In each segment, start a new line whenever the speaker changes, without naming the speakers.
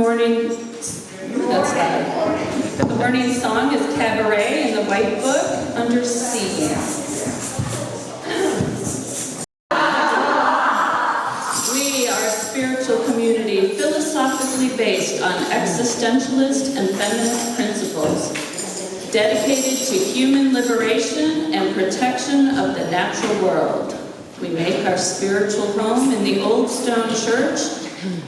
morning, that's that. The morning song is Cabaret in the White Book, Under Sea. We are a spiritual community philosophically based on existentialist and feminist principles, dedicated to human liberation and protection of the natural world. We make our spiritual home in the Old Stone Church,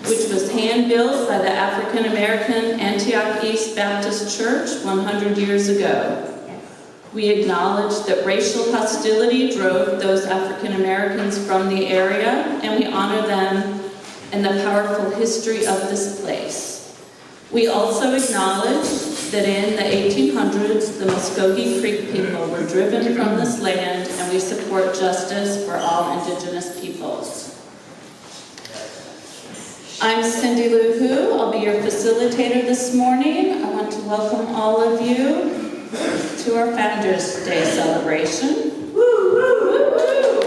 which was hand-built by the African-American Antioch East Baptist Church 100 years ago. We acknowledge that racial hostility drove those African-Americans from the area, and we honor them and the powerful history of this place. We also acknowledge that in the 1800s, the Muskogee Creek people were driven from this land, and we support justice for all Indigenous peoples. I'm Cindy Lou Hu. I'll be your facilitator this morning. I want to welcome all of you to our Founders Day celebration. Woo, woo, woo, woo.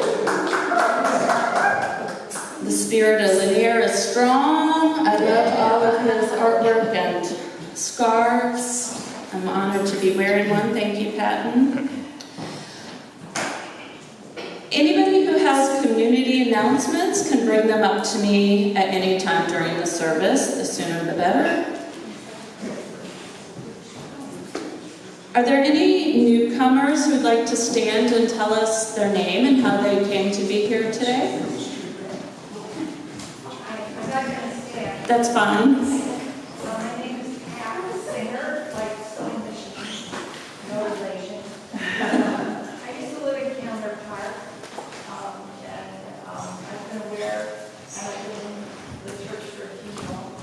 The spirit of Lanier is strong. I love all of his artwork and scarves. I'm honored to be wearing one. Thank you, Patton. Anybody who has community announcements can bring them up to me at any time during the service. The sooner the better. Are there any newcomers who'd like to stand and tell us their name and how they came to be here today?
I'm not going to stand.
That's fine.
My name is Pat Singer, like Michigan. No relation. I used to live in Candler Park, and I've been aware, and I've been in the church for a few months.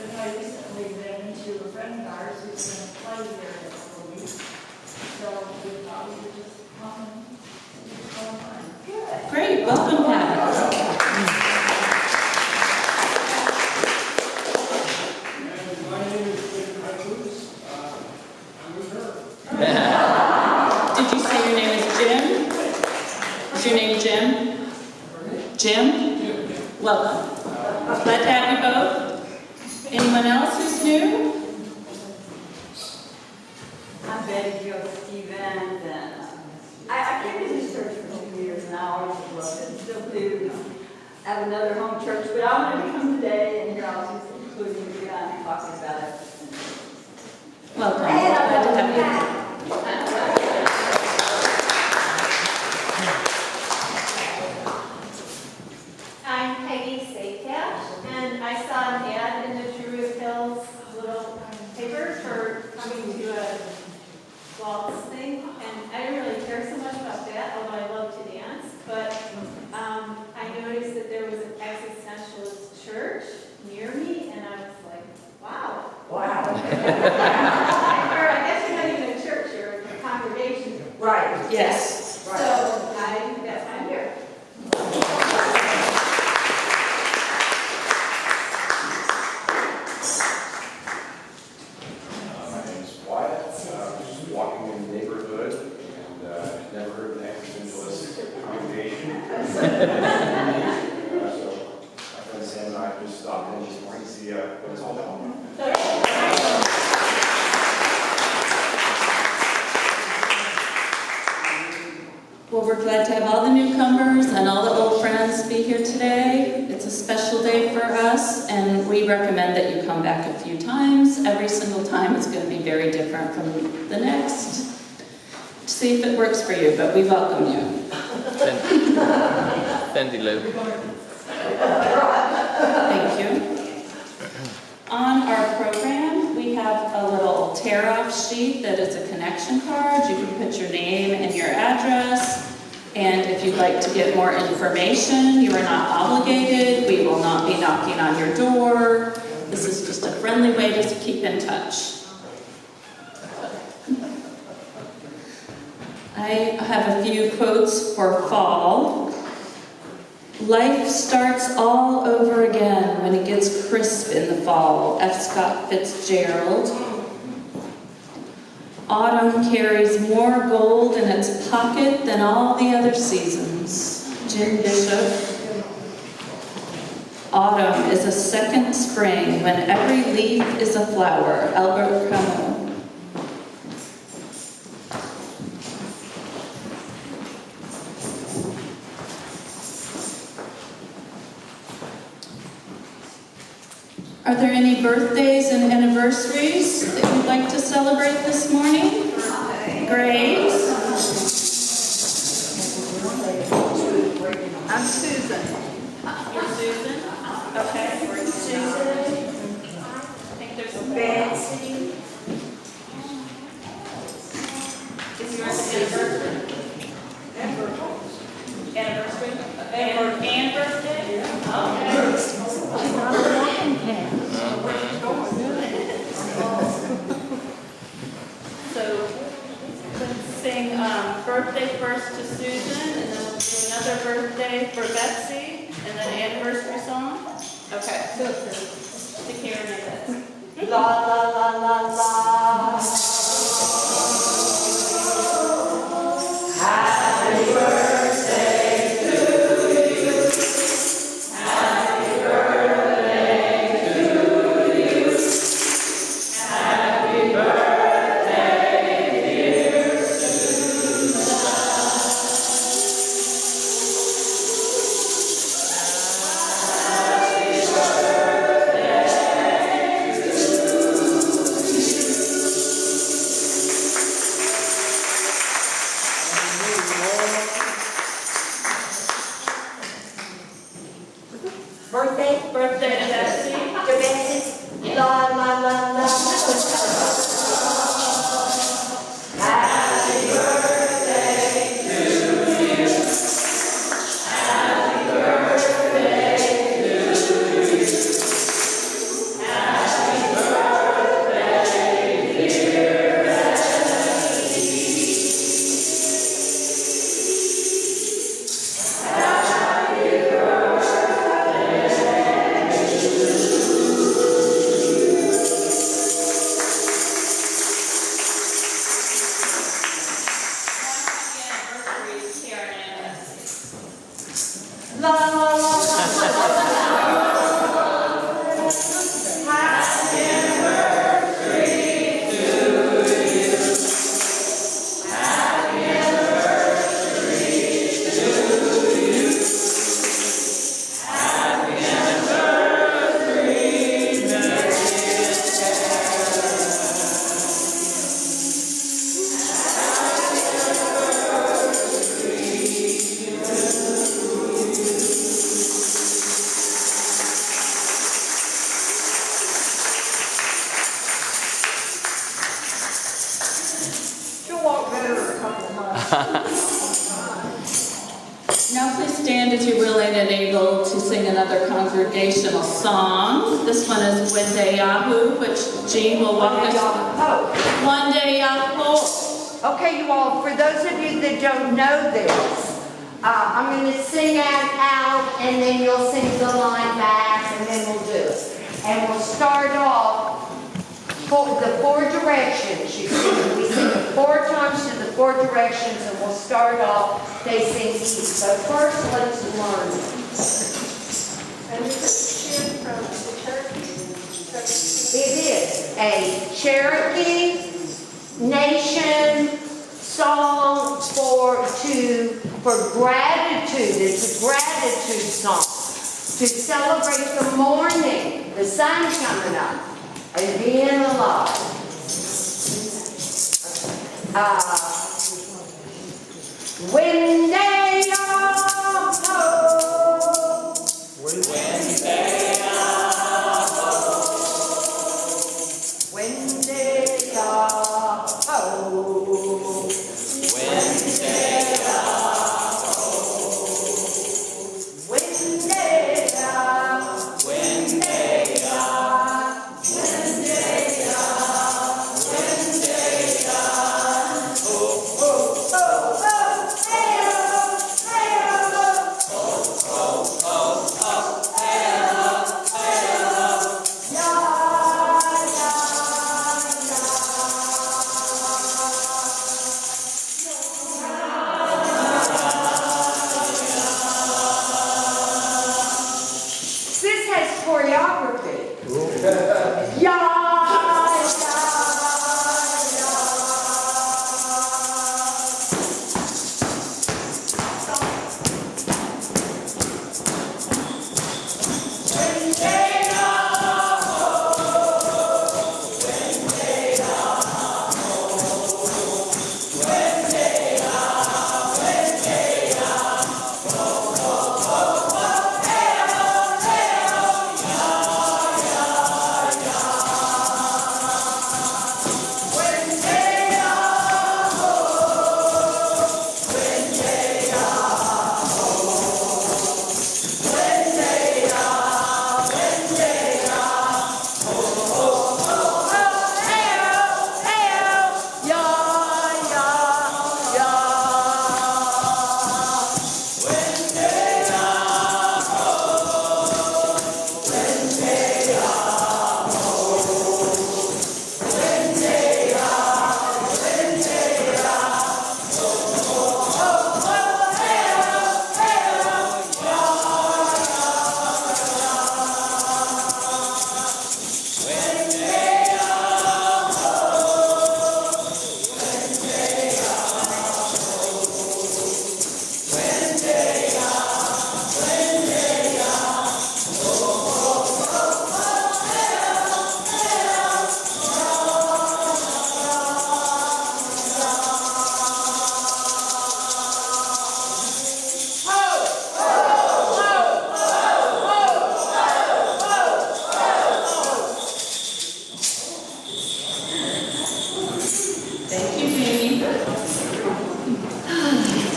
And I recently ran into a friend of ours who's going to play here in a couple of weeks. So we thought we would just come and see what's going on. Good.
Great. Welcome, Pat. Did you say your name is Jim? Is your name Jim? Jim? Welcome. Glad to have you both. Anyone else who's new?
I'm Betty Jo Stevens, and I came to this church for 2 years now. I always loved it and still do. I have another home church, but I wanted to come today and hear all these including you and talking about it.
Welcome. Glad to have you.
I'm Peggy Safecash, and I saw an ad in the Druid Hills little paper for coming to a waltz thing, and I didn't really care so much about that, although I love to dance, but I noticed that there was an existentialist church near me, and I was like, wow.
Wow.
Or I guess you're not even a church, you're a congregation.
Right.
Yes.
Right.
So that's why I'm here.
My name is Wyatt. Just walking in the neighborhood and never heard of an existentialist congregation. So my friend Sam and I just stopped in this morning to see what it's all about.
Well, we're glad to have all the newcomers and all the old friends be here today. It's a special day for us, and we recommend that you come back a few times. Every single time is going to be very different from the next. See if it works for you, but we welcome you.
Cindy Lou.
Thank you. On our program, we have a little tear-off sheet that is a connection card. You can put your name and your address. And if you'd like to get more information, you are not obligated. We will not be knocking on your door. This is just a friendly way to keep in touch. I have a few quotes for fall. Life starts all over again when it gets crisp in the fall. F. Scott Fitzgerald. Autumn carries more gold in its pocket than all the other seasons. Jim Bishop. Autumn is a second spring when every leaf is a flower. Albert Camus. Are there any birthdays and anniversaries that you'd like to celebrate this morning? Great.
I'm Susan.
You're Susan? Okay. Susan. I think there's
Betsy.
Is yours an anniversary? Anniversary? And birthday? Okay. So let's sing birthday first to Susan, and then we'll do another birthday for Betsy, and then anniversary song. Okay. To Karen and Betsy.
La la la la la. Happy birthday to you. Happy birthday to you. Happy birthday, dear Susan. Happy
Birthday to Betsy.
to Betsy. La la la la. Happy birthday to you. Happy birthday to you. Happy birthday, dear Betsy. Happy la la la la. Happy anniversary to you. Happy anniversary to you. Happy anniversary, dear She'll walk better in a couple of months.
Now please stand if you're willing and able to sing another congregational song. This one is One Day Yahoo, which Jean will walk us through. One Day Yahoo.
Okay, you all, for those of you that don't know this, I'm going to sing out, and then you'll sing the line back, and then we'll do it. And we'll start off for the four directions. You see, we sing it 4 times to the 4 directions, and we'll start off, they sing each. But first, let's learn.
And this is cheer from the church.
It is a Cherokee Nation song for gratitude. It's a gratitude song to celebrate the morning, the sun coming up, and being alive. When they are home, when they are home, when they are home, when they are home, when they are, when they are, when they are, when they are, oh, oh, oh, oh, hey, oh.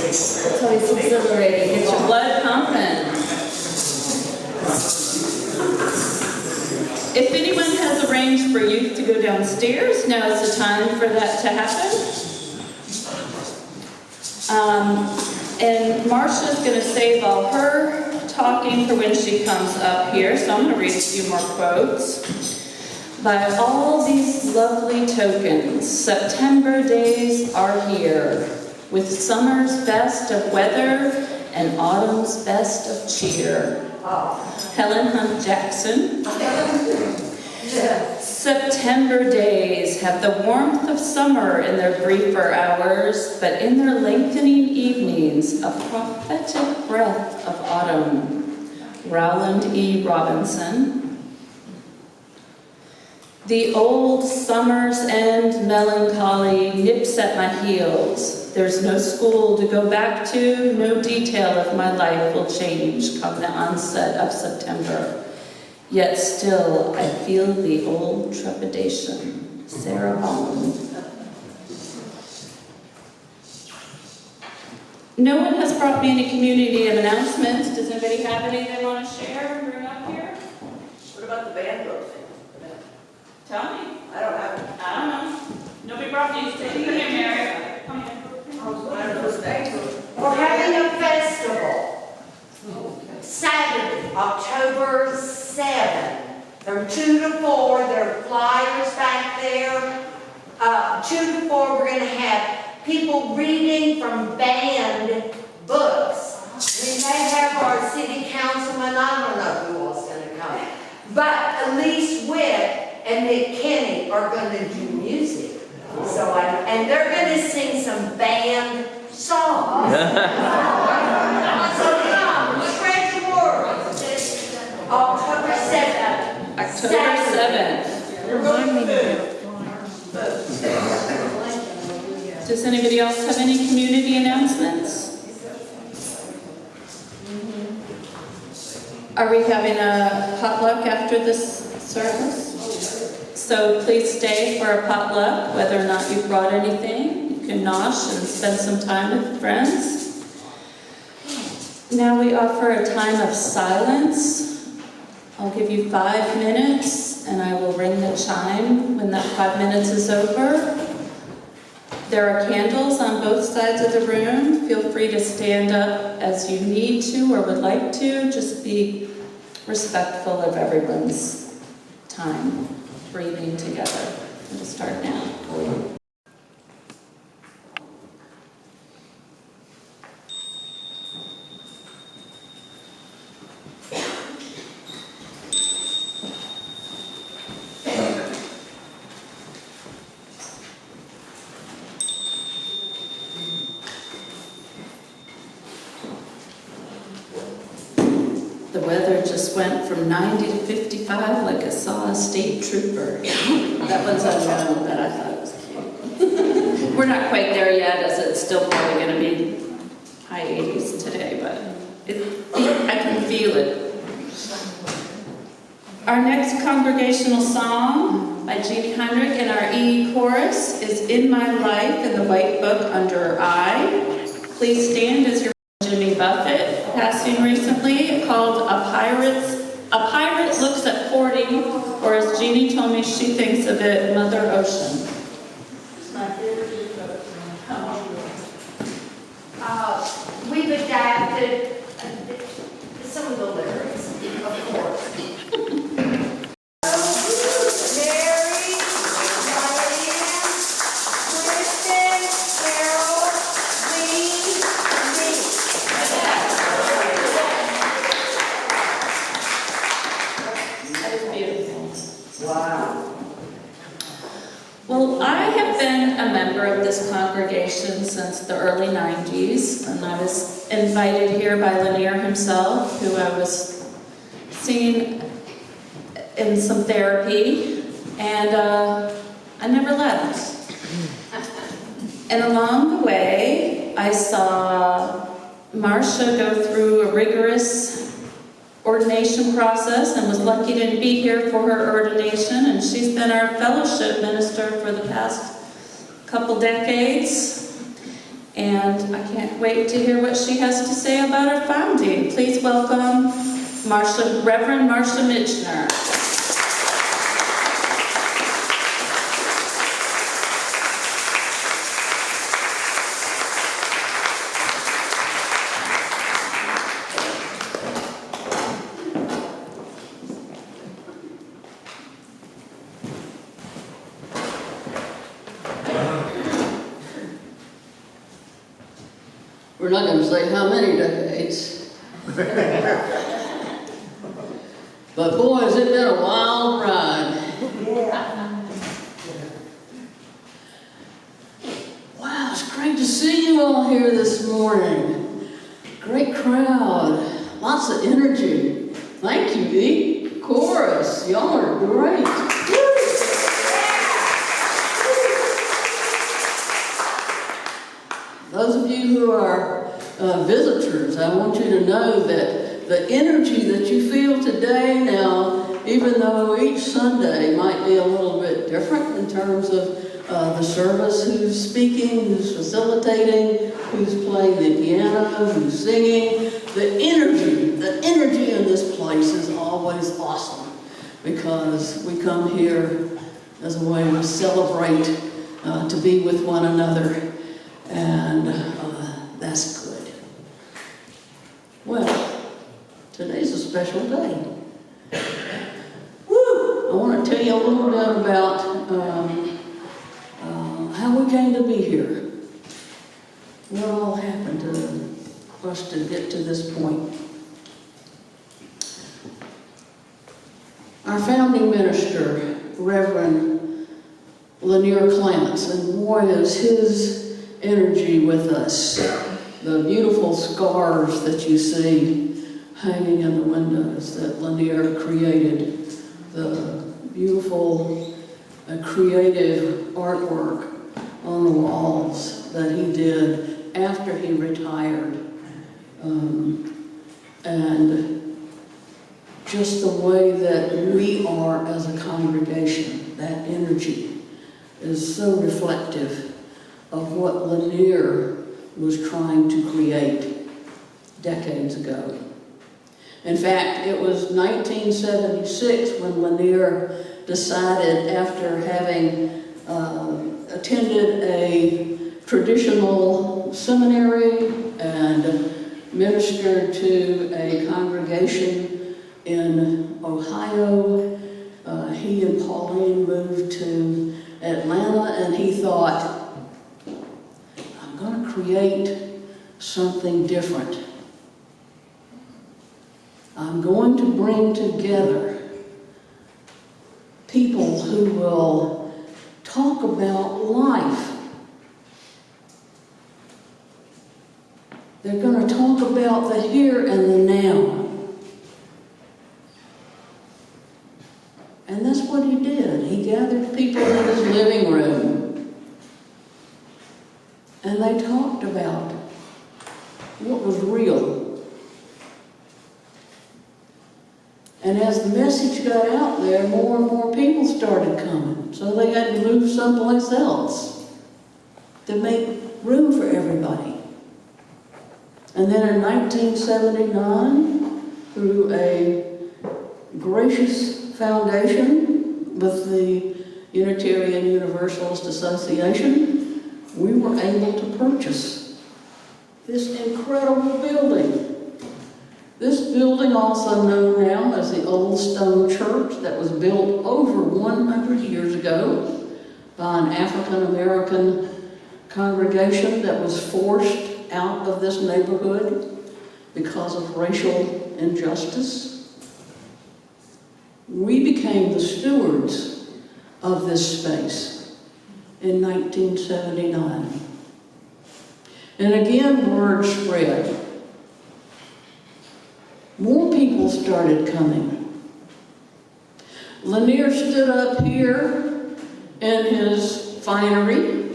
It's always exhilarating. Get your blood pumping. If anyone has arranged for youth to go downstairs, now is the time for that to happen. And Marsha's going to save all her talking for when she comes up here, so I'm going to read a few more quotes. By all these lovely tokens, September days are here, with summer's best of weather and autumn's best of cheer. Helen Hunt Jackson. September days have the warmth of summer in their briefer hours, but in their lengthening evenings, a prophetic breath of autumn. Rowland E. Robinson. The old summer's end melancholy nips at my heels. There's no school to go back to, no detail of my life will change come the onset of September. Yet still I feel the old trepidation. Sarah Holland. No one has brought me any community announcements. Does anybody have any they want to share and bring up here?
What about the band book thing?
Tell me.
I don't have it.
I don't know. Nobody brought me anything. Come here, Mary. Come here.
I don't know what's next.
We're having a festival. Saturday, October 7th, from 2 to 4. There are flyers back there. 2 to 4, we're going to have people reading from banned books. We may have our city councilman, I don't know who else is going to come. But Elise Witt and Nick Kenny are going to do music. So and they're going to sing some band songs. So come, spread the word. October 7th.
October 7th.
Remind me.
Does anybody else have any community announcements? Are we having a potluck after this service? So please stay for a potluck, whether or not you brought anything. You can nosh and spend some time with friends. Now we offer a time of silence. I'll give you 5 minutes, and I will ring the chime when that 5 minutes is over. There are candles on both sides of the room. Feel free to stand up as you need to or would like to. Just be respectful of everyone's time, breathing together. We'll start now. from 90 to 55 like I saw a state trooper. That one's unknown, but I thought it was cute. We're not quite there yet, as it's still probably going to be high 80s today, but I can feel it. Our next congregational song by Jeannie Heinrich and our E chorus is In My Life in the White Book under I. Please stand as your Jimmy Buffett, passing recently, called A Pirate Looks at 40, or as Jeannie told me she thinks of it, Mother Ocean.
It's my favorite book.
We've adapted some of the lyrics, of course. Mary, Diane, Kristen, Carol, Lee,
That is beautiful.
Wow.
Well, I have been a member of this congregation since the early 90s, and I was invited here by Lanier himself, who I was seeing in some therapy, and I never left. And along the way, I saw Marsha go through a rigorous ordination process and was lucky to be here for her ordination, and she's been our fellowship minister for the past couple decades, and I can't wait to hear what she has to say about her founding. Please welcome Reverend Marsha Mitchiner.
We're not going to say how many decades. But boy, has it been a wild ride. Wow, it's great to see you all here this morning. Great crowd, lots of energy. Thank you, E. Chorus, y'all are great. Those of you who are visitors, I want you to know that the energy that you feel today now, even though each Sunday might be a little bit different in terms of the service, who's speaking, who's facilitating, who's playing the piano, who's singing, the energy in this place is always awesome, because we come here as a way to celebrate, to be with one another. And that's good. Well, today's a special day. Woo! I want to tell you a little bit about how we came to be here. What all happened to us to get to this point. Our founding minister, Reverend Lanier Clance, and boy is his energy with us. The beautiful scarves that you see hanging in the windows that Lanier created. The beautiful creative artwork on the walls that he did after he retired. And just the way that we are as a congregation, that energy is so reflective of what Lanier was trying to create decades ago. In fact, it was 1976 when Lanier decided, after having attended a traditional seminary and ministered to a congregation in Ohio, he and Pauline moved to Atlanta, and he thought, I'm going to create something different. I'm going to bring together people who will talk about life. They're going to talk about the here and the now. what he did. He gathered people in his living room, and they talked about what was real. And as the message got out there, more and more people started coming. So they had to move someplace else to make room for everybody. And then in 1979, through a gracious foundation with the Unitarian Universalist Association, we were able to purchase this incredible building. This building, also known now as the Old Stone Church, that was built over 100 years ago by an African-American congregation that was forced out of this neighborhood because of racial injustice. We became the stewards of this space in 1979. And again, word spread. More people started coming. Lanier stood up here in his finery.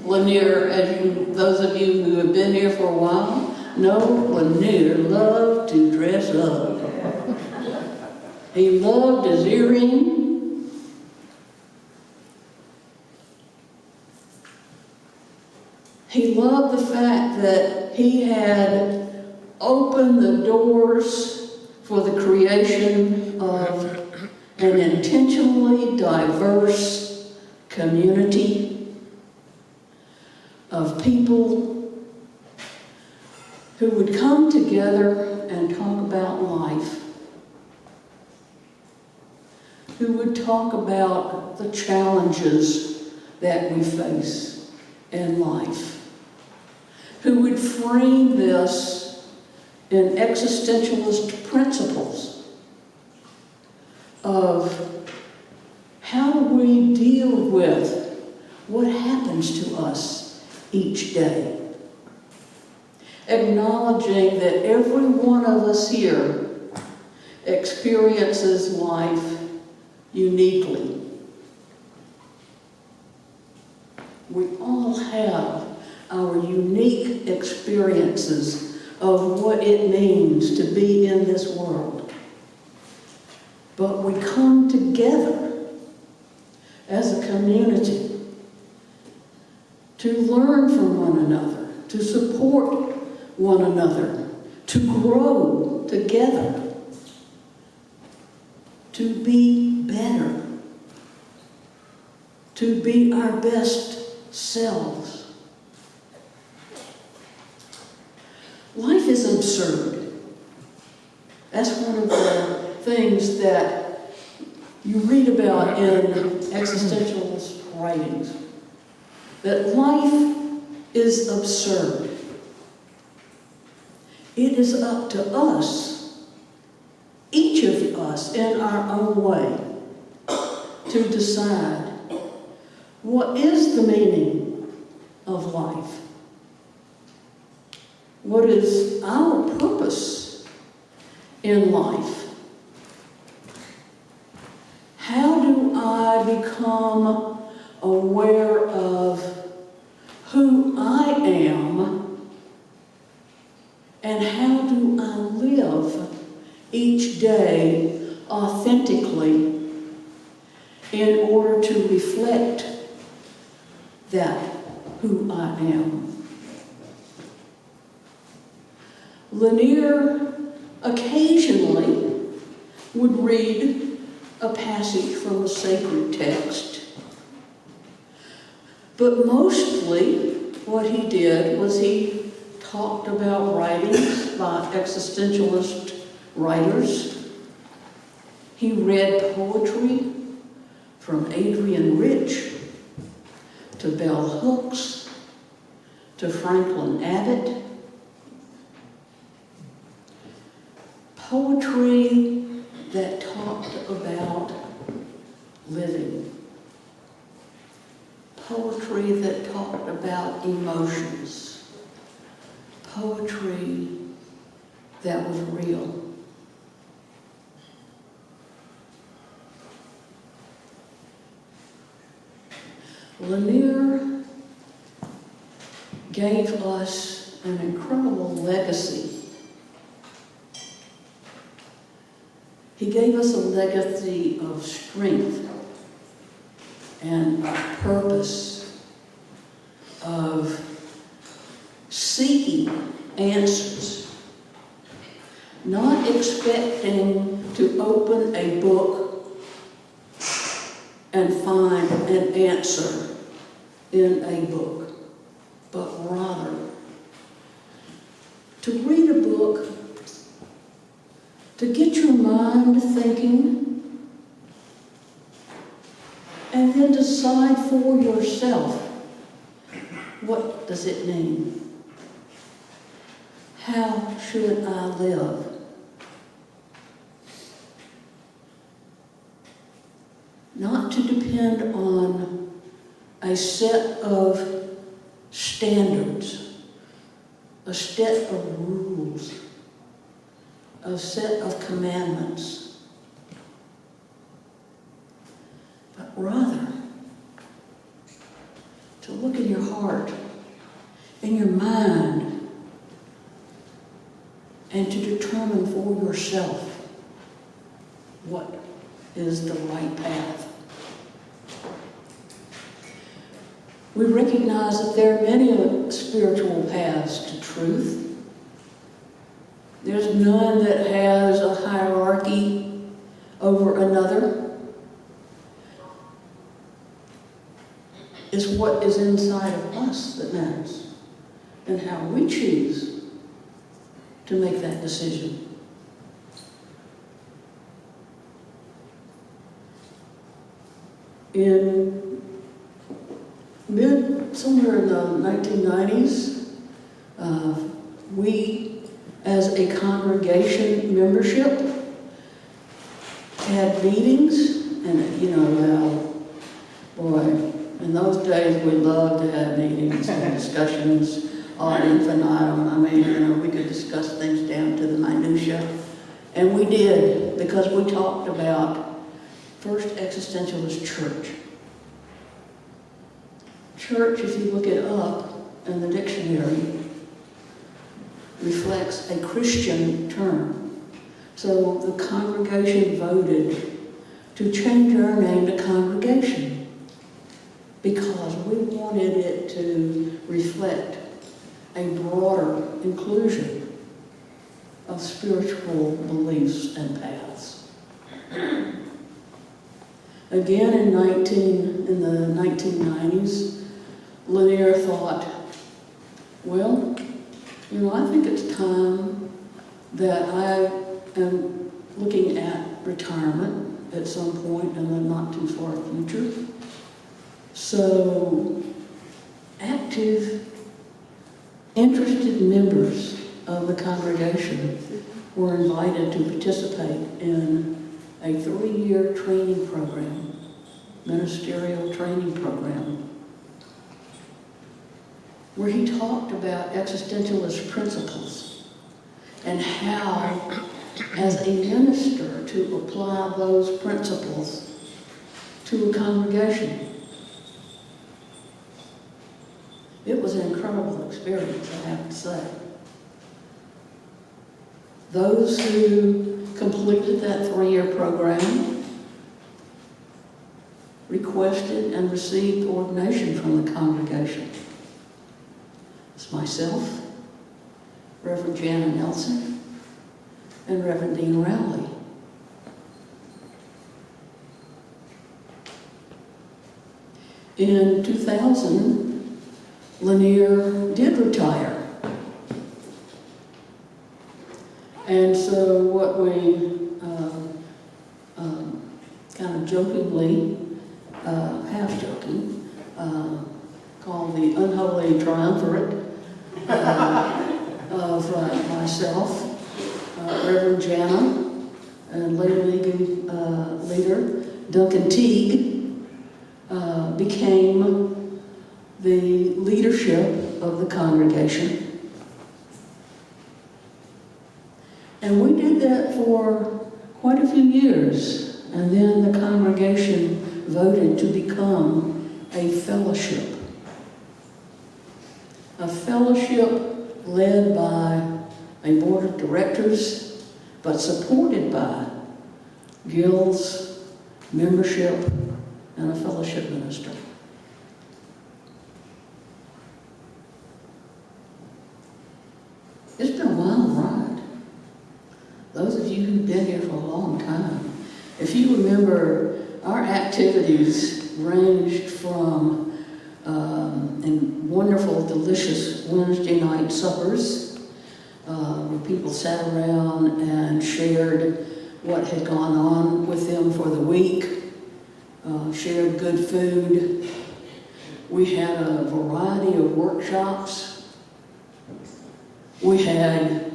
Lanier, as those of you who have been here for a while know, Lanier loved to dress up. He loved his earring. He loved the fact that he had opened the doors for the creation of an intentionally diverse community of people who would come together and talk about life, who would talk about the challenges that we face in life, who would frame this in existentialist principles of how do we deal with what happens to us each day. Acknowledging that every one of us here experiences life uniquely. We all have our unique experiences of what it means to be in this world. But we come together as a community to learn from one another, to support one another, to grow together, to be better, to be our best selves. Life is absurd. That's one of the things that you read about in existentialist writings. That life is absurd. It is up to us, each of us in our own way, to decide what is the meaning of life. What is our purpose in life? How do I become aware of who I am, and how do I live each day authentically in order to reflect that who I am? Lanier occasionally would read a passage from a sacred text, but mostly what he did was he talked about writings by existentialist writers. He read poetry from Adrian Rich to Bell Hooks to Franklin Abbott. Poetry that talked about living. Poetry that talked about emotions. Poetry that was real. Lanier gave us an incredible legacy. He gave us a legacy of strength and of purpose, of seeking answers, not expecting to open a book and find an answer in a book, but rather to read a book, to get your mind thinking, and then decide for yourself, what does it mean? How should I live? Not to depend on a set of standards, a set of rules, a set of commandments, but rather to look in your heart, in your mind, and to determine for yourself what is the right path. We recognize that there are many spiritual paths to truth. There's none that has a hierarchy over another. It's what is inside of us that matters, and how we choose to make that decision. In somewhere in the 1990s, we, as a congregation membership, had meetings, and boy, in those days we loved to have meetings and discussions ad infinitum. I mean, we could discuss things down to the minutia, and we did, because we talked about First Existentialist Church. Church, if you look it up in the dictionary, reflects a Christian term. So the congregation voted to change our name to Congregation because we wanted it to reflect a broader inclusion of spiritual beliefs and paths. Again, in the 1990s, Lanier thought, well, I think it's time that I am looking at retirement at some point in the not too far future. So, active, interested members of the congregation were invited to participate in a 3-year training program, ministerial training program, where he talked about existentialist principles and how, as a minister, to apply those principles to a congregation. It was an incredible experience, I have to say. Those who completed that 3-year program requested and received ordination from the congregation. It's myself, Reverend Janet Nelson, and Reverend Dean Rowley. In 2000, Lanier did retire. And so what we kind of jokingly, half joking, call the unholy triumvirate of myself, Reverend Jana, and later leader Duncan Teague, became the leadership of the congregation. And we did that for quite a few years, and then the congregation voted to become a fellowship. A fellowship led by a board of directors, but supported by guilds, membership, and a fellowship minister. It's been a wild ride. Those of you who've been here for a long time, if you remember, our activities ranged from and wonderful, delicious Wednesday night suppers, where people sat around and shared what had gone on with them for the week, shared good food. We had a variety of workshops. We had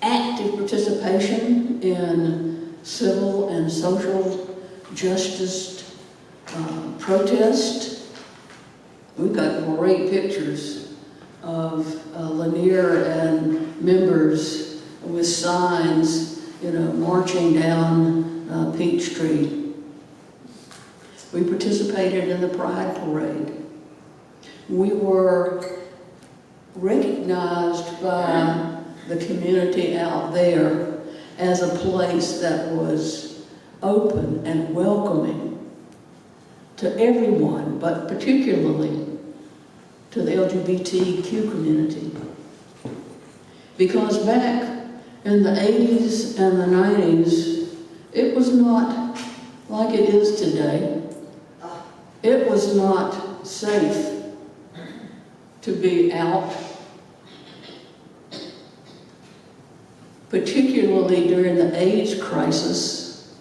active participation in civil and social justice protest. We've got great pictures of Lanier and members with signs, marching down Peachtree. We participated in the Pride Parade. We were recognized by the community out there as a place that was open and welcoming to everyone, but particularly to the LGBTQ community. Because back in the 80s and the 90s, it was not like it is today. It was not safe to be out, particularly during the AIDS crisis.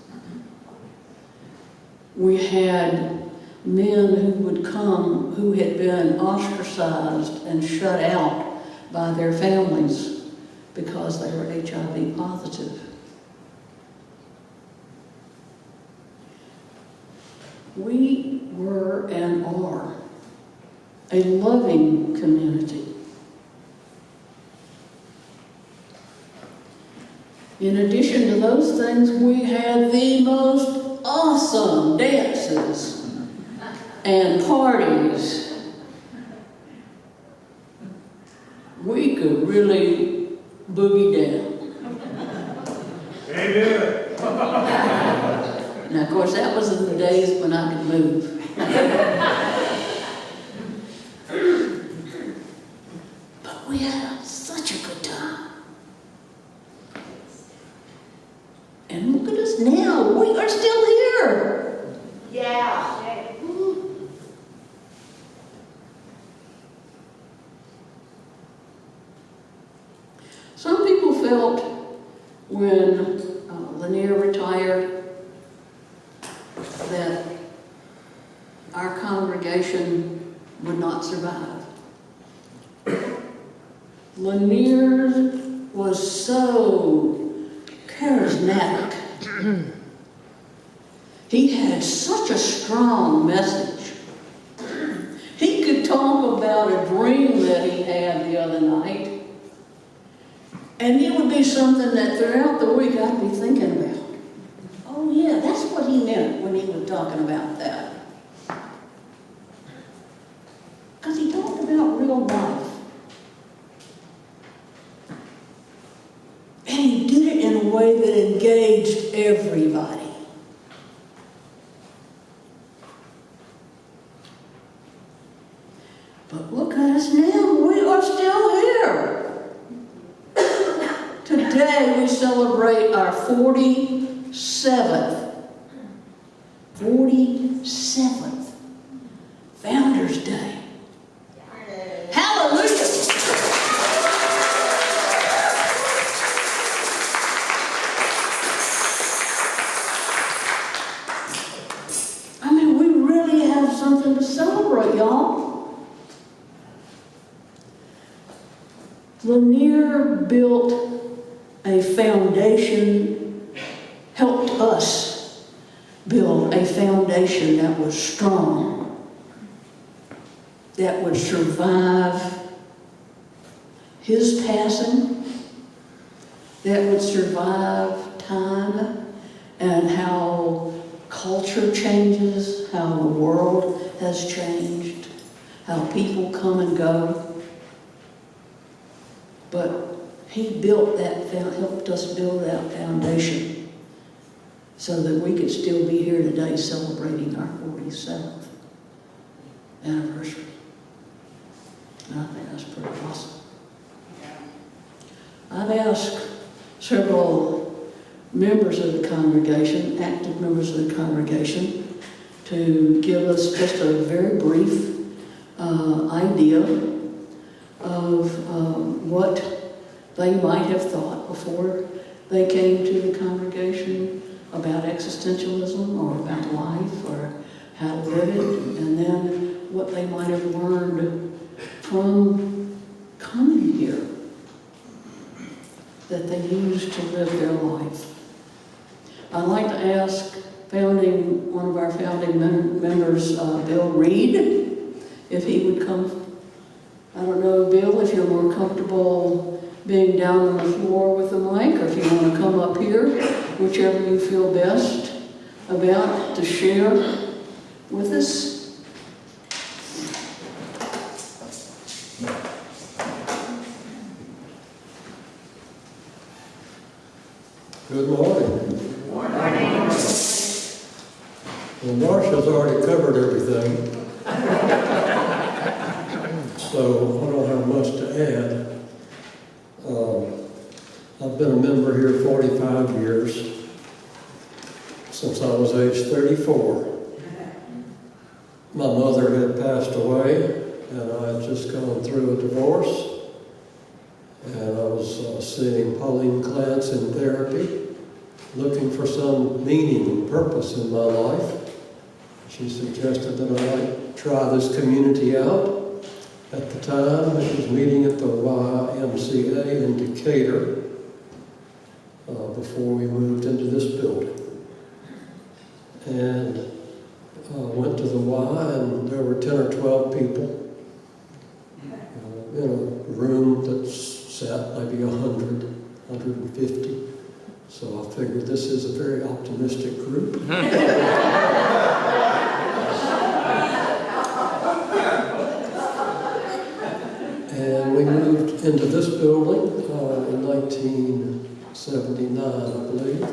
We had men who would come who had been ostracized and shut out by their families because they were HIV positive. We were and are a loving community. In addition to those things, we had the most awesome dances and parties. We could really boogie down.
Amen.
Now, of course, that was in the days when I could move. But we had such a good time. And look at us now. We are still here.
Yeah.
Some people felt when Lanier retired that our congregation would not survive. Lanier was so charismatic. He had such a strong message. He could talk about a dream that he had the other night, and it would be something that throughout the week I'd be thinking about. Oh yeah, that's what he meant when he was talking about that. Because he talked about real life. And he did it in a way that engaged everybody. But look at us now, we are still here. Today we celebrate our 47th Founders Day. Hallelujah! I mean, we really have something to celebrate, y'all. Lanier built a foundation, helped us build a foundation that was strong, that would survive his passing, that would survive time and how culture changes, how the world has changed, how people come and go. But he built that, helped us build that foundation so that we could still be here today celebrating our 47th anniversary. And I think that's pretty awesome. I've asked several members of the congregation, active members of the congregation, to give us just a very brief idea of what they might have thought before they came to the congregation about existentialism or about life or how to live it, and then what they might have learned from coming here that they use to live their life. I'd like to ask one of our founding members, Bill Reed, if he would come. I don't know, Bill, if you're more comfortable being down on the floor with the mic, or if you want to come up here, whichever you feel best about to share with us.
Good morning. Morning. Well, Marsha's already covered everything, so I don't have much to add. I've been a member here 45 years, since I was age 34. My mother had passed away, and I had just gone through a divorce. And I was seeing Lanier Clance in therapy, looking for some meaning and purpose in my life. She suggested that I might try this community out. At the time, it was meeting at the YMCA in Decatur before we moved into this building. And went to the Y, and there were 10 or 12 people in a room that sat maybe 100, 150. So I figured this is a very optimistic group. And we moved into this building in 1979, I believe.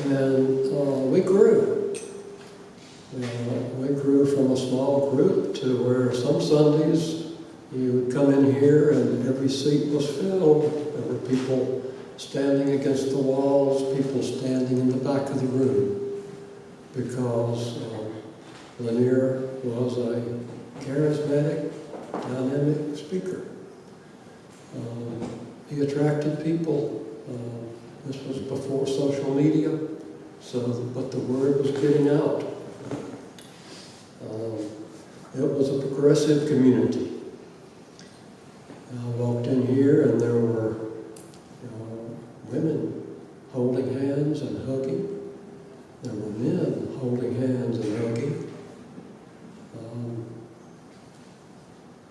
And we grew. We grew from a small group to where some Sundays you would come in here and every seat was filled. There were people standing against the walls, people standing in the back of the room, because Lanier was a charismatic, dynamic speaker. He attracted people. This was before social media, but the word was getting out. It was a progressive community. I walked in here and there were women holding hands and hugging. There were men holding hands and hugging.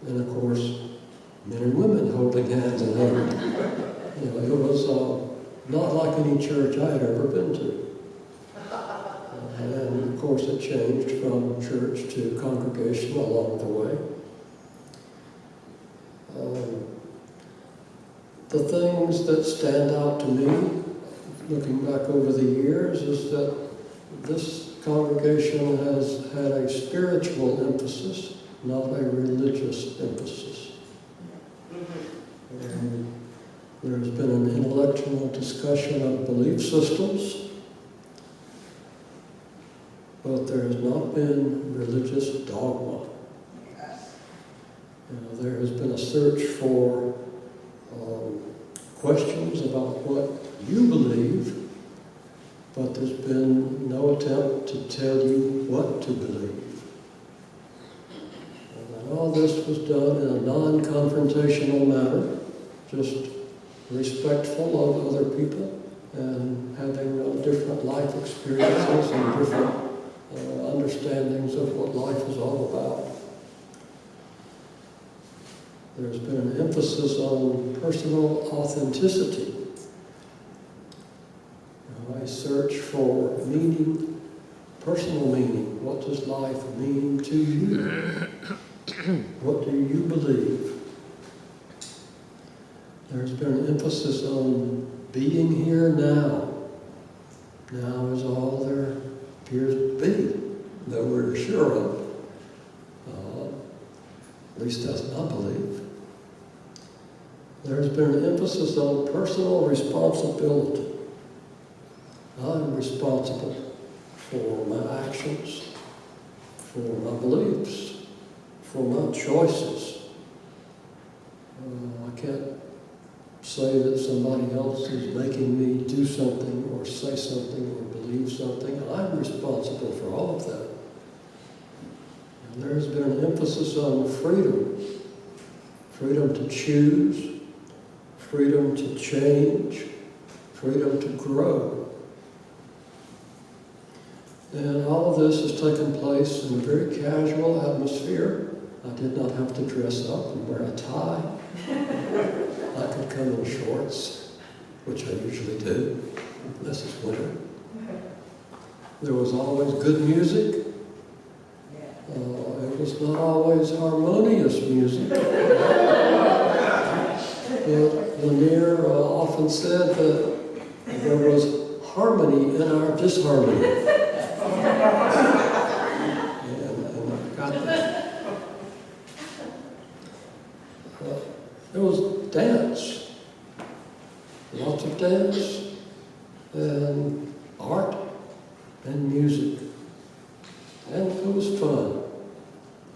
And of course, men and women holding hands and hugging. It was not like any church I had ever been to. And of course it changed from church to congregation along the way. The things that stand out to me, looking back over the years, is that this congregation has had a spiritual emphasis, not a religious emphasis. There's been an intellectual discussion of belief systems, but there has not been religious dogma. There has been a search for questions about what you believe, but there's been no attempt to tell you what to believe. And all this was done in a non-confrontational manner, just respectful of other people and having different life experiences and different understandings of what life is all about. There's been an emphasis on personal authenticity. A search for meaning personal meaning. What does life mean to you? What do you believe? There's been an emphasis on being here now. Now is all there appears to be, that we're sure of. At least that's my belief. There's been an emphasis on personal responsibility. I'm responsible for my actions, for my beliefs, for my choices. I can't say that somebody else is making me do something or say something or believe something. I'm responsible for all of that. And there's been an emphasis on freedom. Freedom to choose, freedom to change, freedom to grow. And all of this has taken place in a very casual atmosphere. I did not have to dress up and wear a tie. I could come in shorts, which I usually do, unless it's winter. There was always good music. It was not always harmonious music. Lanier often said that there was harmony in our disharmony. And I got that. There was dance, lots of dance, and art, and music. And it was fun.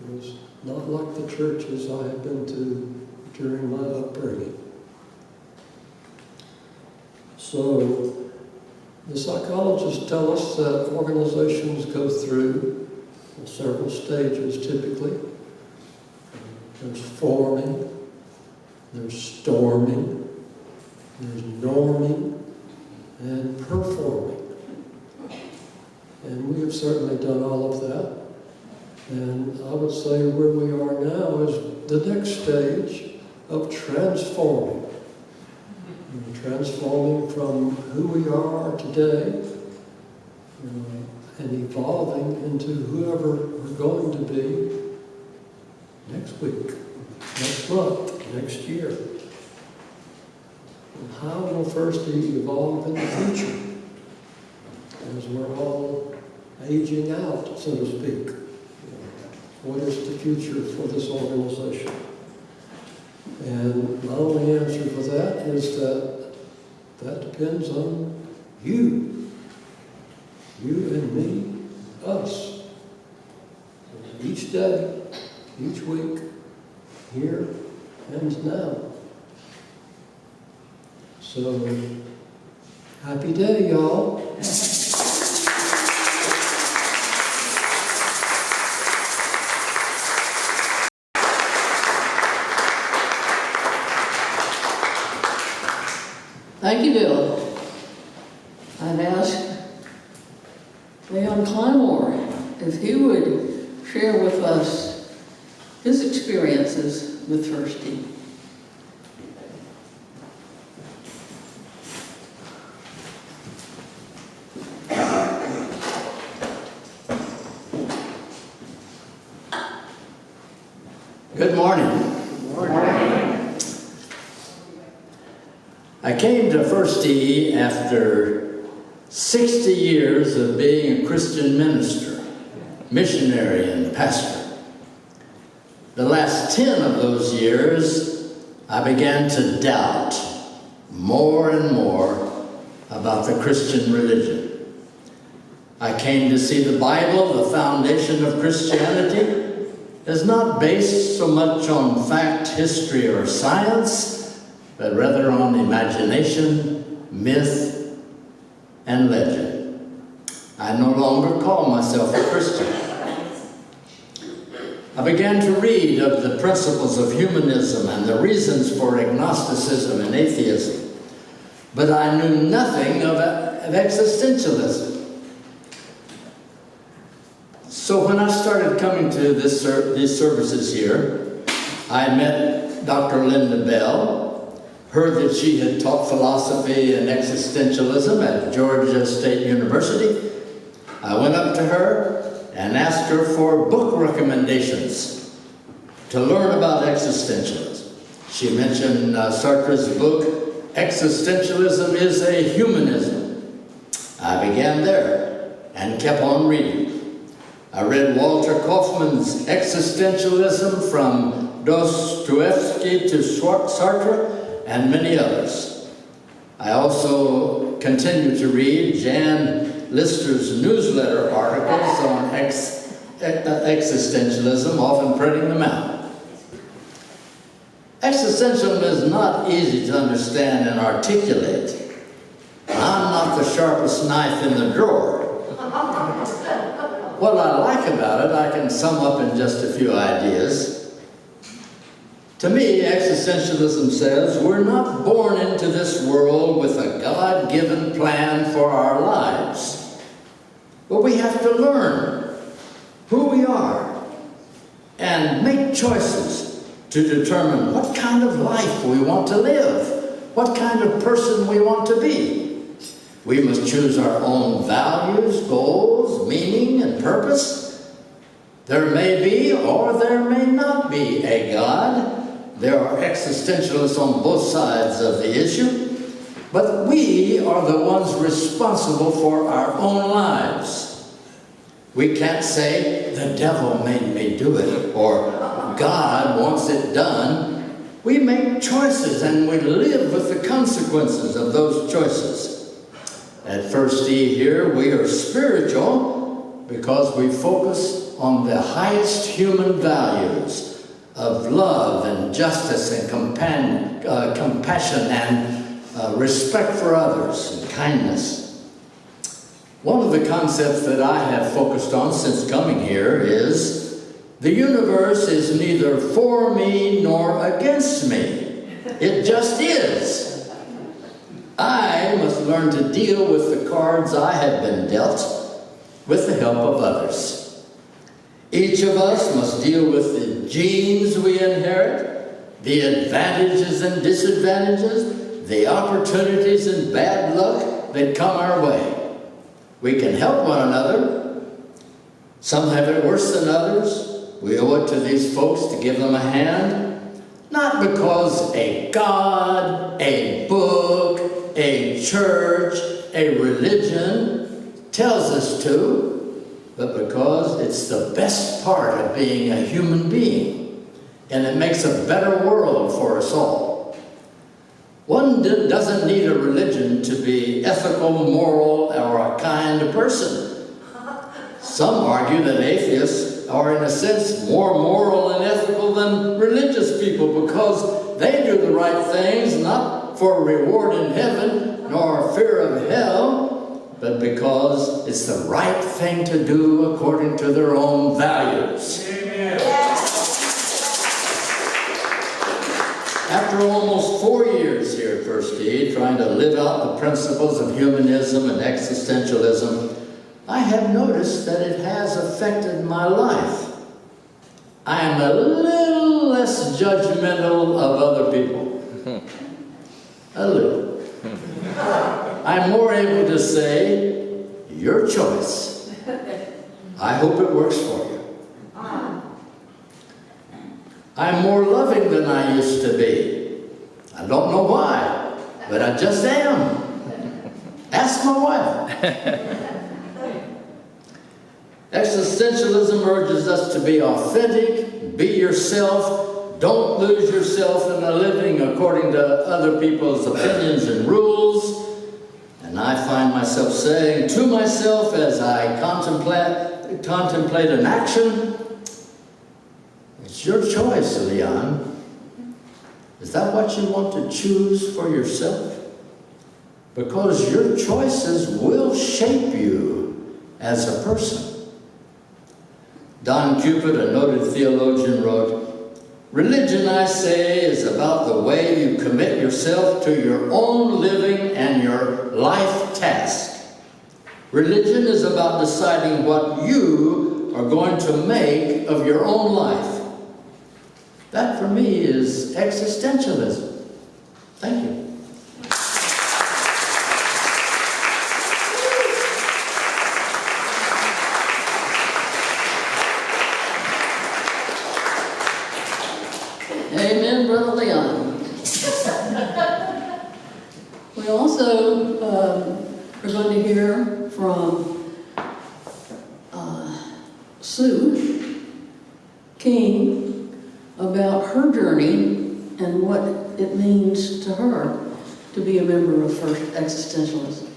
It was not like the churches I had been to during my upbringing. So, the psychologists tell us that organizations go through several stages typically. There's forming, there's storming, there's norming, and performing. And we have certainly done all of that. And I would say where we are now is the next stage of transforming. Transforming from who we are today and evolving into whoever we're going to be next week, next month, next year. And how will First evolve in the future as we're all aging out, so to speak? What is the future for this organization? And my only answer for that is that depends on you. You and me, us. Each day, each week, here and now. So, happy day, y'all.
Thank you, Bill. I'd ask Leon Kleinmore if he would share with us his experiences with First E.
Good morning. I came to First E after 60 years of being a Christian minister, missionary, and pastor. The last 10 of those years, I began to doubt more and more about the Christian religion. I came to see the Bible, the foundation of Christianity, is not based so much on fact, history, or science, but rather on imagination, myth, and legend. I no longer call myself a Christian. I began to read of the principles of humanism and the reasons for agnosticism and atheism, but I knew nothing of existentialism. So when I started coming to these services here, I met Dr. Linda Bell, heard that she had taught philosophy and existentialism at Georgia State University. I went up to her and asked her for book recommendations to learn about existentialism. She mentioned Sartre's book, Existentialism is a Humanism. I began there and kept on reading. I read Walter Kaufmann's Existentialism from Dostoevsky to Sartre and many others. I also continued to read Jan Lister's newsletter articles on existentialism, often printing them out. Existentialism is not easy to understand and articulate. I'm not the sharpest knife in the drawer. What I like about it, I can sum up in just a few ideas. To me, existentialism says we're not born into this world with a God-given plan for our lives. But we have to learn who we are and make choices to determine what kind of life we want to live, what kind of person we want to be. We must choose our own values, goals, meaning, and purpose. There may be or there may not be a God. There are existentialists on both sides of the issue, but we are the ones responsible for our own lives. We can't say, the devil made me do it, or God wants it done. We make choices and we live with the consequences of those choices. At First E here, we are spiritual because we focus on the highest human values of love and justice and compassion and respect for others and kindness. One of the concepts that I have focused on since coming here is the universe is neither for me nor against me. It just is. I must learn to deal with the cards I have been dealt with the help of others. Each of us must deal with the genes we inherit, the advantages and disadvantages, the opportunities and bad luck that come our way. We can help one another. Some have it worse than others. We owe it to these folks to give them a hand, not because a God, a book, a church, a religion tells us to, but because it's the best part of being a human being, and it makes a better world for us all. One doesn't need a religion to be ethical, moral, or a kind person. Some argue that atheists are, in a sense, more moral and ethical than religious people because they do the right things, not for reward in heaven, nor fear of hell, but because it's the right thing to do according to their own values. Amen. After almost 4 years here at First E, trying to live out the principles of humanism and existentialism, I have noticed that it has affected my life. I am a little less judgmental of other people. A little. I'm more able to say, your choice. I hope it works for you. I'm more loving than I used to be. I don't know why, but I just am. Ask my wife. Existentialism urges us to be authentic, be yourself, don't lose yourself in living according to other people's opinions and rules. And I find myself saying to myself as I contemplate an action, it's your choice, Leon. Is that what you want to choose for yourself? Because your choices will shape you as a person. Don Cupid, a noted theologian, wrote, "Religion, I say, is about the way you commit yourself to your own living and your life task. Religion is about deciding what you are going to make of your own life." That, for me, is existentialism. Thank you.
also are going to hear from Sue King about her journey and what it means to her to be a member of First Existentialism.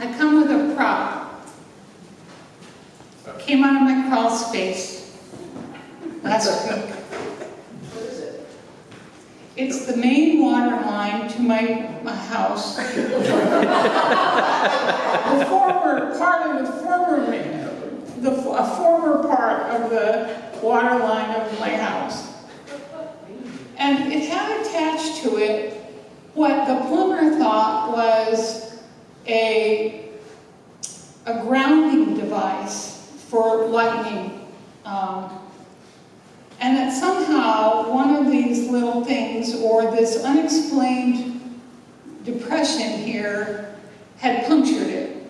I come with a prop. Came out of my crawl space last week.
What is it?
It's the main water line to my house. The former part of a former part of the water line of my house. And it had attached to it what the plumber thought was a grounding device for lightning. And that somehow one of these little things, or this unexplained depression here, had punctured it,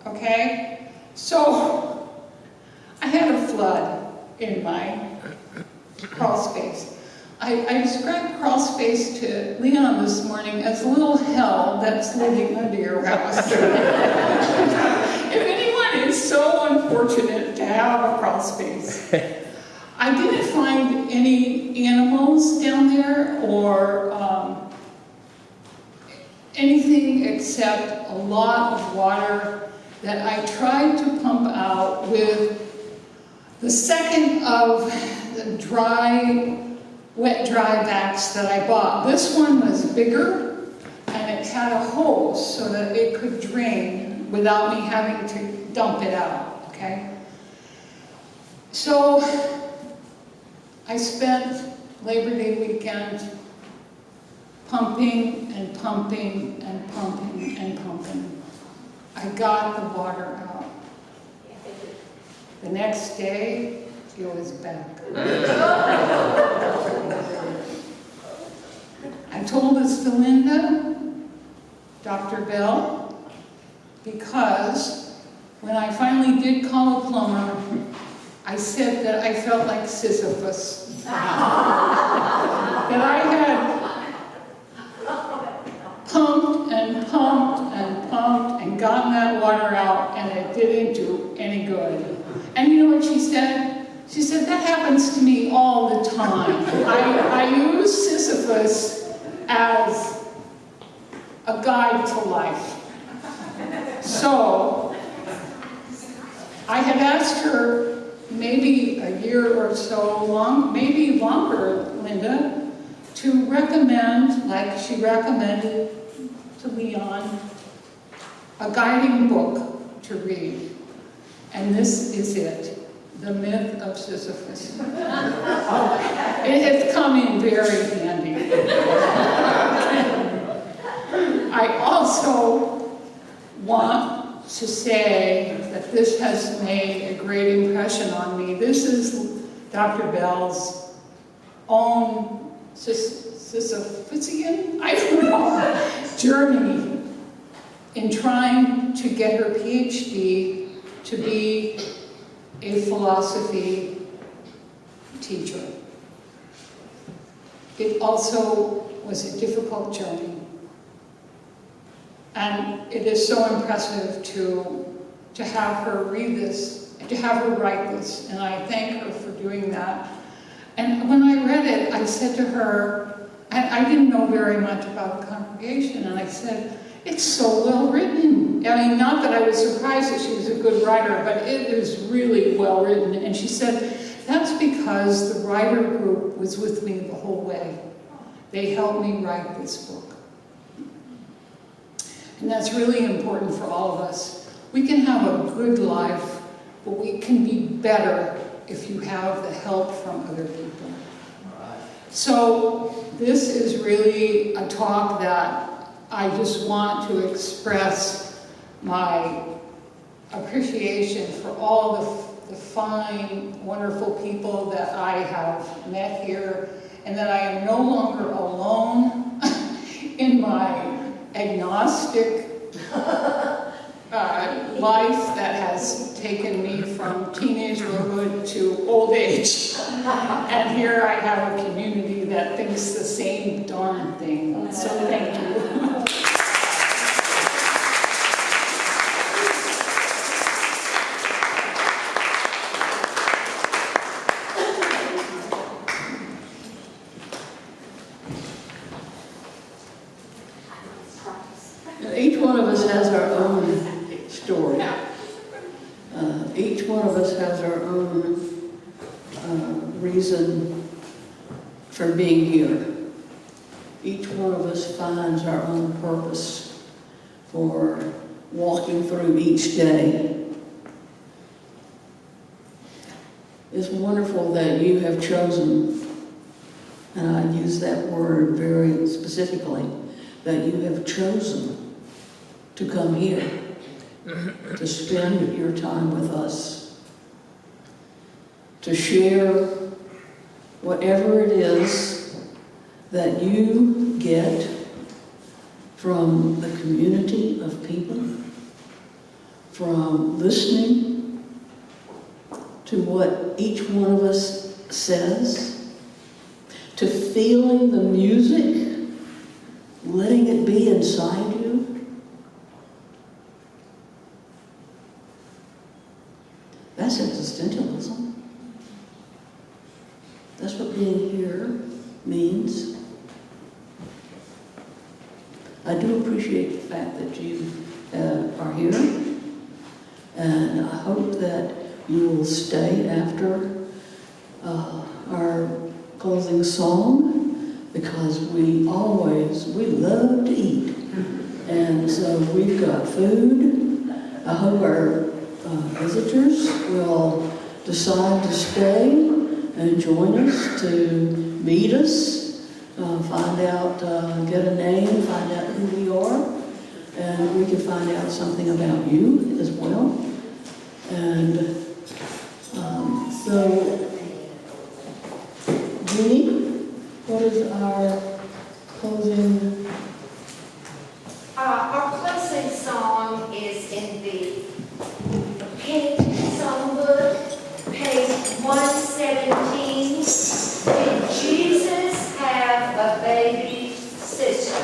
okay? So I had a flood in my crawl space. I described crawl space to Leon this morning as a little hell that's living under your house. If anyone is so unfortunate to have a crawl space. I didn't find any animals down there or anything except a lot of water that I tried to pump out with the second of the wet dry backs that I bought. This one was bigger and it had a hose so that it could drain without me having to dump it out, okay? So I spent Labor Day weekend pumping and pumping and pumping and pumping. I got the water out. The next day, it was back. I told this to Linda, Dr. Bell, because when I finally did call a plumber, I said that I felt like Sisyphus. That I had pumped and pumped and pumped and gotten that water out, and it didn't do any good. And you know what she said? She said, that happens to me all the time. I use Sisyphus as a guide to life. So I had asked her maybe a year or so long, maybe longer, Linda, to recommend, like she recommended to Leon, a guiding book to read. And this is it, The Myth of Sisyphus. It has come in very handy. I also want to say that this has made a great impression on me. This is Dr. Bell's own Sisyphusian, I don't know, journey in trying to get her PhD to be a philosophy teacher. It also was a difficult journey. And it is so impressive to have her read this, to have her write this, and I thank her for doing that. And when I read it, I said to her, I didn't know very much about the congregation, and I said, it's so well written. I mean, not that I was surprised that she was a good writer, but it is really well written. And she said, that's because the writer group was with me the whole way. They helped me write this book. And that's really important for all of us. We can have a good life, but we can be better if you have the help from other people. So this is really a talk that I just want to express my appreciation for all the fine, wonderful people that I have met here, and that I am no longer alone in my agnostic life that has taken me from teenagerhood to old age. And here I have a community that thinks the same darn thing. So thank you.
Each one of us has our own story. Each one of us has our own reason for being here. Each one of us finds our own purpose for walking through each day. It's wonderful that you have chosen, and I use that word very specifically, that you have chosen to come here, to spend your time with us, to share whatever it is that you get from the community of people, from listening to what each one of us says, to feeling the music, letting it be inside you. That's existentialism. That's what being here means. I do appreciate the fact that you are here, and I hope that you will stay after our closing song, because we love to eat. And so we've got food. I hope our visitors will decide to stay and join us, to meet us, find out, get a name, find out who we are, and we can find out something about you as well. And so, Jeannie, what is our closing?
Our closing song is in the Pink Songbook, page 117. Did Jesus have a baby sister?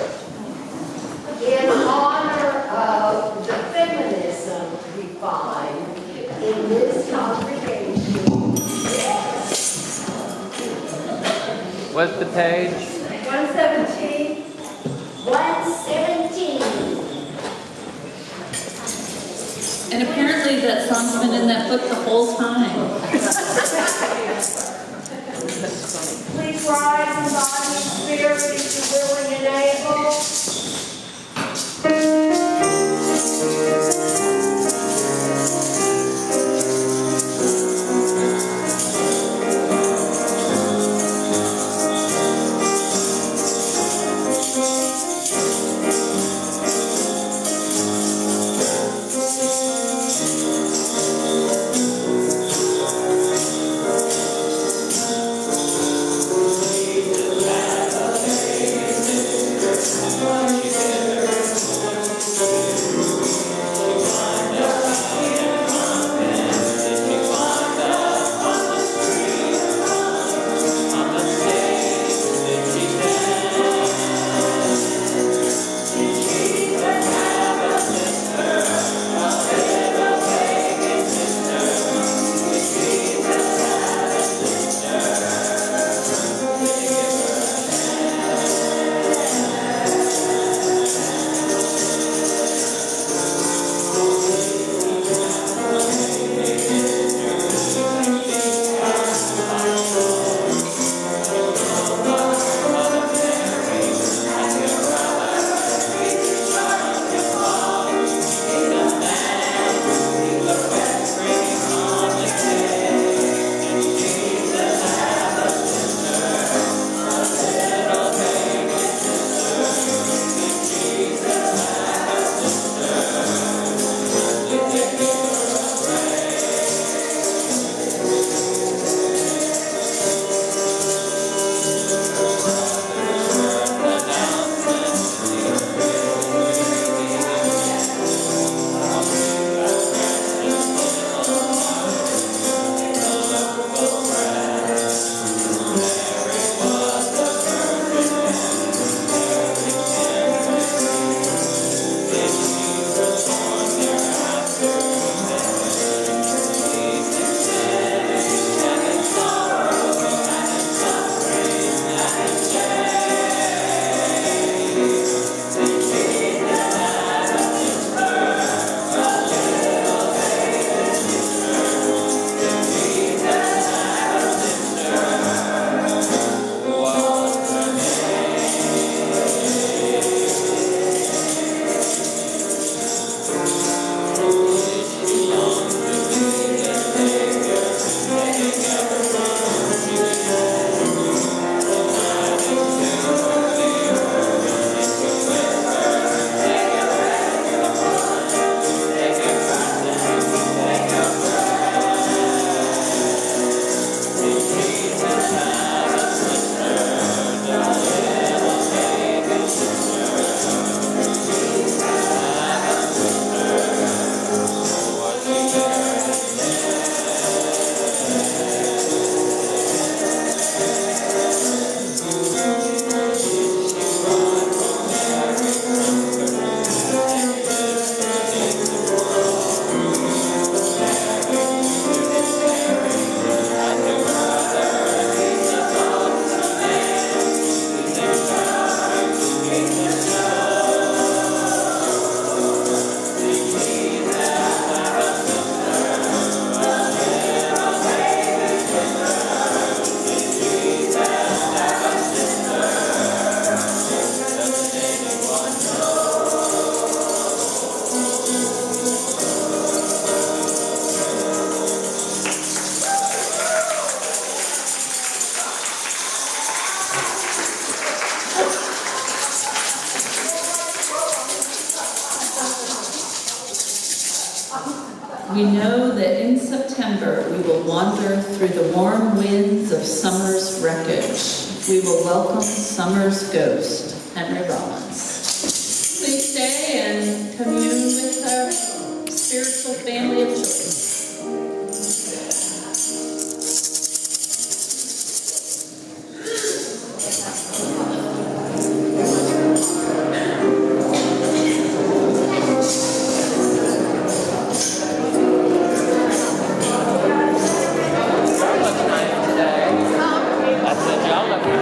In honor of the feminism we find in this congregation. Yes.
What's the page?
117. 117.
And apparently that song's been in that book the whole time.
Please rise in body and spirit if you're willing and able.
September, we will wander through the warm winds of summer's wreckage. We will welcome summer's ghost, Henry Rollins. Please stay and commune with our spiritual family of choice.